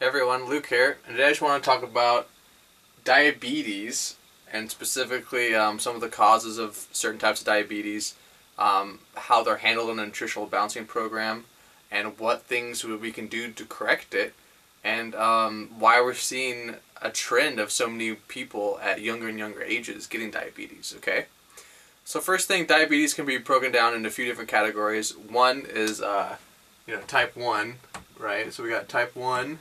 Hey everyone, Luke here, and today I just want to talk about diabetes, and specifically some of the causes of certain types of diabetes, how they're handled in a nutritional balancing program, and what things we can do to correct it, and why we're seeing a trend of so many people at younger and younger ages getting diabetes, okay? So first thing, diabetes can be broken down into a few different categories. One is, type 1, right? So we got type 1.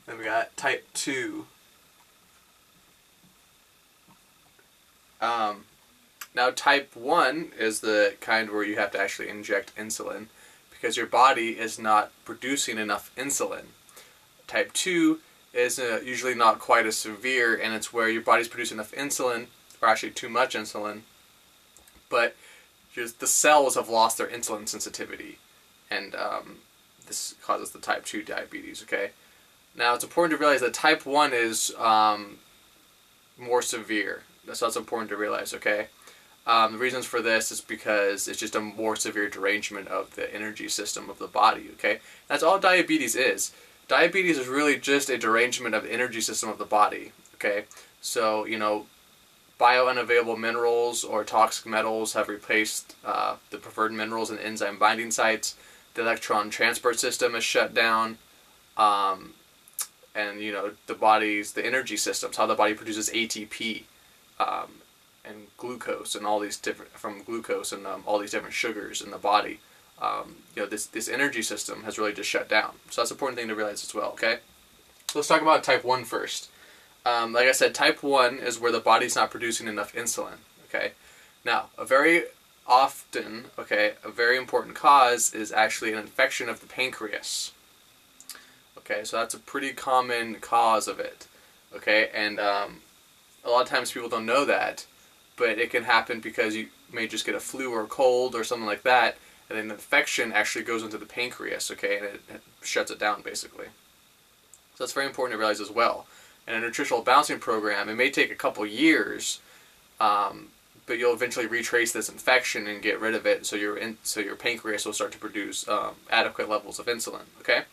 Then we got type 2. Now type 1 is the kind where you have to actually inject insulin because your body is not producing enough insulin. Type 2 is usually not quite as severe, and it's where your body's producing enough insulin, or actually too much insulin, but the cells have lost their insulin sensitivity, and this causes the type 2 diabetes, okay? Now, it's important to realize that type 1 is more severe. So that's important to realize, okay? The reasons for this is because it's just a more severe derangement of the energy system of the body, okay? That's all diabetes is. Diabetes is really just a derangement of the energy system of the body, okay? So, biounavailable minerals or toxic metals have replaced the preferred minerals and enzyme binding sites. The electron transport system is shut down. And the energy systems, how the body produces ATP and glucose and all these different all these different sugars in the body. This energy system has really just shut down. So that's an important thing to realize as well. Okay, so let's talk about type 1 first. Like I said, type 1 is where the body's not producing enough insulin. Okay, now a very important cause is actually an infection of the pancreas. Okay, so that's a pretty common cause of it, okay, and a lot of times people don't know that, but it can happen because you may just get a flu or a cold or something like that, and then the infection actually goes into the pancreas, okay, and it shuts it down, basically. So that's very important to realize as well. In a nutritional balancing program, it may take a couple years, but you'll eventually retrace this infection and get rid of it, so your pancreas will start to produce adequate levels of insulin, okay?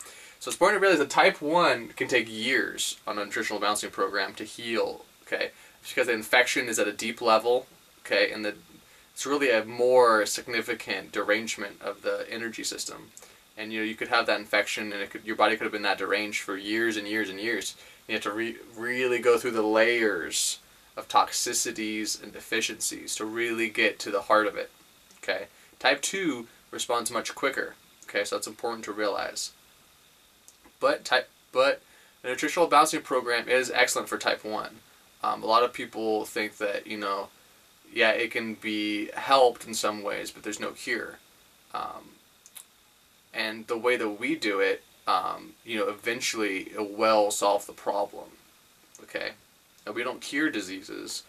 So it's important to realize that type 1 can take years on a nutritional balancing program to heal, okay? It's because the infection is at a deep level, okay, and it's really a more significant derangement of the energy system. And you could have that infection, and your body could have been that deranged for years and years and years. You have to really go through the layers of toxicities and deficiencies to really get to the heart of it, okay? Type 2 responds much quicker, okay, so that's important to realize. But the nutritional balancing program is excellent for type 1. A lot of people think that, it can be helped in some ways, but there's no cure. And the way that we do it, eventually it will solve the problem. Okay? Now, we don't cure diseases,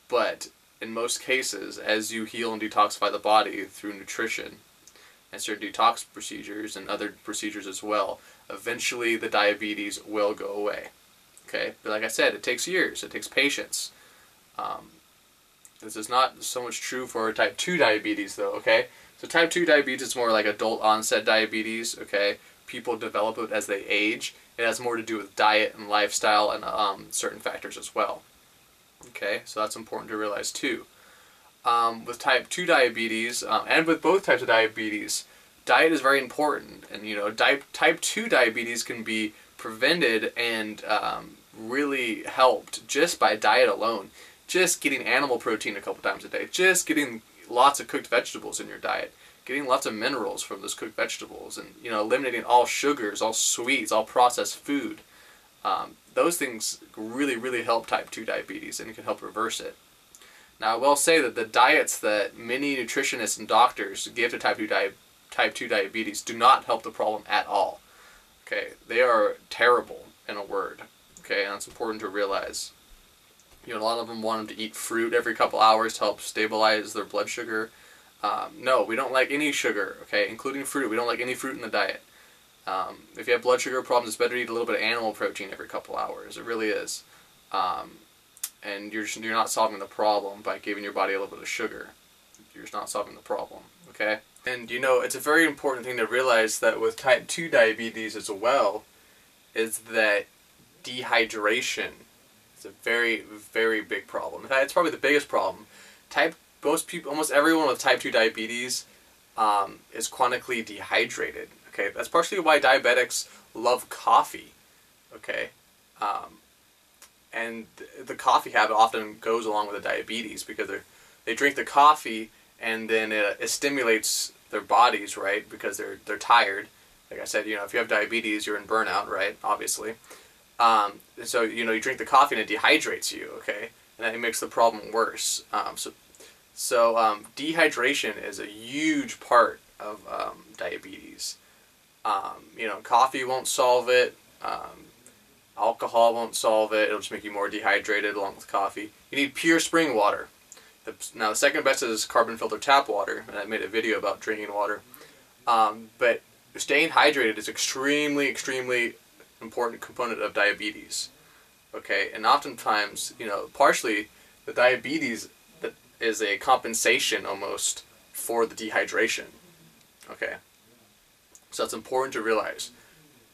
but in most cases, as you heal and detoxify the body through nutrition, and certain detox procedures and other procedures as well, eventually the diabetes will go away. Okay, but like I said, it takes years. It takes patience. This is not so much true for type 2 diabetes, though. Okay, so type 2 diabetes is more like adult onset diabetes. Okay, people develop it as they age. It has more to do with diet and lifestyle and certain factors as well. Okay, so that's important to realize too. With type 2 diabetes, and with both types of diabetes, diet is very important. And type 2 diabetes can be prevented and really helped just by diet alone. Just getting animal protein a couple times a day, just getting lots of cooked vegetables in your diet, getting lots of minerals from those cooked vegetables, and eliminating all sugars, all sweets, all processed food. Those things really, really help type 2 diabetes, and it can help reverse it. Now, I will say that the diets that many nutritionists and doctors give to type 2 diabetes do not help the problem at all. Okay, they are terrible, in a word. Okay, and that's important to realize. A lot of them want them to eat fruit every couple hours to help stabilize their blood sugar. No, we don't like any sugar, okay, including fruit. We don't like any fruit in the diet. If you have blood sugar problems, it's better to eat a little bit of animal protein every couple hours. It really is. And you're not solving the problem by giving your body a little bit of sugar. You're just not solving the problem, okay? And it's a very important thing to realize that with type 2 diabetes as well, is that dehydration is a very, very big problem. In fact, it's probably the biggest problem. Almost everyone with type 2 diabetes is chronically dehydrated. Okay, that's partially why diabetics love coffee. Okay, and the coffee habit often goes along with the diabetes because they drink the coffee and then it stimulates their bodies, right? Because they're tired. Like I said, if you have diabetes, you're in burnout, right? Obviously. So you drink the coffee and it dehydrates you. Okay, and that makes the problem worse. So dehydration is a huge part of diabetes. Coffee won't solve it. Alcohol won't solve it. It'll just make you more dehydrated along with coffee. You need pure spring water. Now, the second best is carbon filter tap water, and I made a video about drinking water. But staying hydrated is extremely, extremely important component of diabetes. Okay, and oftentimes, partially the diabetes is a compensation almost for the dehydration. Okay, so it's important to realize.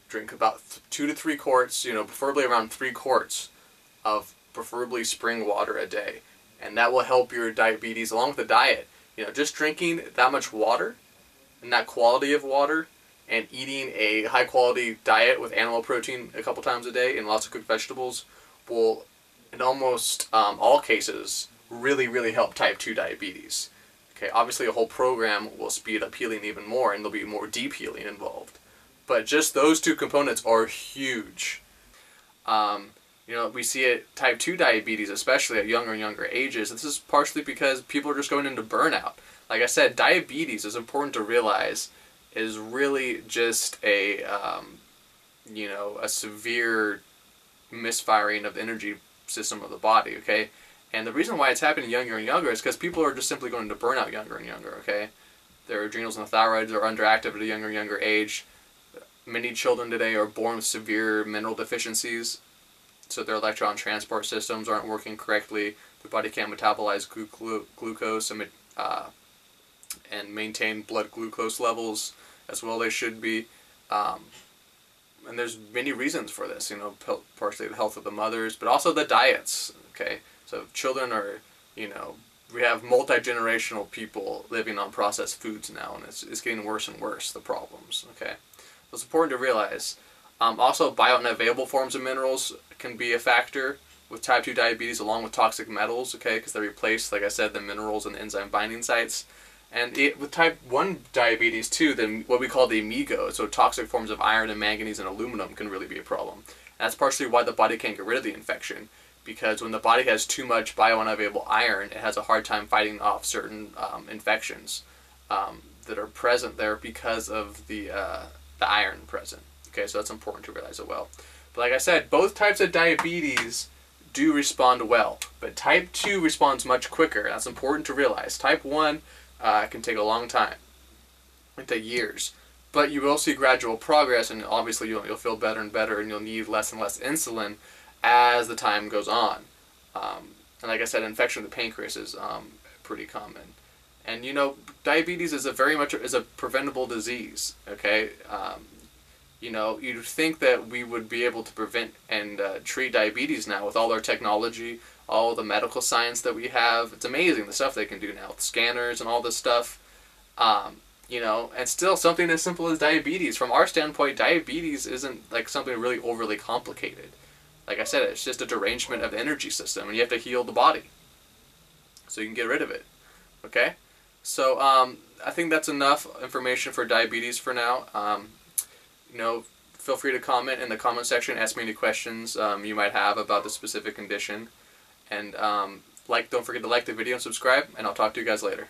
Drink about 2 to 3 quarts, preferably around 3 quarts of preferably spring water a day. And that will help your diabetes along with the diet. Just drinking that much water and that quality of water and eating a high quality diet with animal protein a couple times a day and lots of cooked vegetables will, in almost all cases, really, really help type 2 diabetes. Okay, obviously a whole program will speed up healing even more and there'll be more deep healing involved. But just those 2 components are huge. We see it type 2 diabetes, especially at younger and younger ages. This is partially because people are just going into burnout. Like I said, diabetes is important to realize is really just a severe misfiring of the energy system of the body. Okay, and the reason why it's happening younger and younger is because people are just simply going into burnout younger and younger. Okay, their adrenals and the thyroids are underactive at a younger and younger age. Many children today are born with severe mineral deficiencies, so their electron transport systems aren't working correctly. The body can't metabolize glucose and maintain blood glucose levels as well as they should be. And there's many reasons for this, partially the health of the mothers, but also the diets. Okay, so children are, we have multi-generational people living on processed foods now, and it's getting worse and worse, the problems. Okay. It's important to realize. Also, bioavailable forms of minerals can be a factor with type 2 diabetes along with toxic metals, okay, because they replace, like I said, the minerals and the enzyme binding sites. And with type 1 diabetes too, then what we call the amigo, so toxic forms of iron and manganese and aluminum can really be a problem. And that's partially why the body can't get rid of the infection, because when the body has too much biounavailable iron, it has a hard time fighting off certain infections that are present there because of the iron present. Okay, so that's important to realize as well. But like I said, both types of diabetes do respond well, but type 2 responds much quicker. That's important to realize. Type 1 can take a long time. It can take years. But you will see gradual progress, and obviously you'll feel better and better, and you'll need less and less insulin as the time goes on. And like I said, infection of the pancreas is pretty common. And diabetes is a preventable disease. Okay, you'd think that we would be able to prevent and treat diabetes now with all our technology, all the medical science that we have. It's amazing the stuff they can do now with scanners and all this stuff. And still something as simple as diabetes. From our standpoint, diabetes isn't like something really overly complicated. Like I said, it's just a derangement of the energy system, and you have to heal the body so you can get rid of it. Okay. So I think that's enough information for diabetes for now. Feel free to comment in the comment section, ask me any questions you might have about the specific condition. And don't forget to like the video and subscribe, and I'll talk to you guys later.